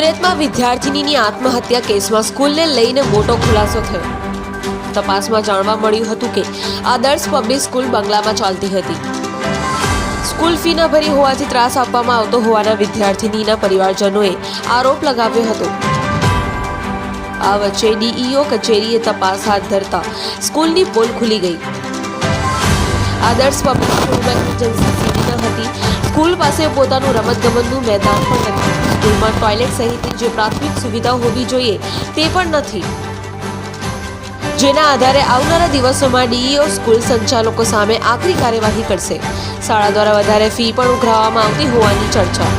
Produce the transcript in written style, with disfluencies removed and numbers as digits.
સુરતમાં વિદ્યાર્થિનીની આત્મહત્યા કેસમાં સ્કૂલને લઈને મોટો ખુલાસો થયો. તપાસમાં જાણવા મળ્યું હતું કે આદર્શ પબ્લિક સ્કૂલ બંગલામાં ચાલતી હતી. સ્કૂલ ફી ન ભરી હોવાથી ત્રાસ આપવામાં આવતો હોવાના વિદ્યાર્થિનીના પરિવારજનોએ આરોપ લગાવ્યો હતો. આ વચ્ચે ડીઈઓ કચેરીએ તપાસ હાથ ધરતા સ્કૂલની પોલ ખુલી ગઈ. આદર્શ પબ્લિક સ્કૂલમાં ઇમરજન્સી સીડી ન હતી. સ્કૂલ પાસે પોતાનું રમતગમતનું મેદાન પણ નથી. સ્કૂલમાં ટોયલેટ સહિતની જે પ્રાથમિક સુવિધાઓ હોવી જોઈએ તે પણ નથી, જેના આધારે આવનારા દિવસોમાં ડીઈઓ સ્કૂલ સંચાલકો સામે આકરી કાર્યવાહી કરશે. શાળા દ્વારા વધારે ફી પણ ઉઘરાવવામાં આવતી હોવાની ચર્ચા.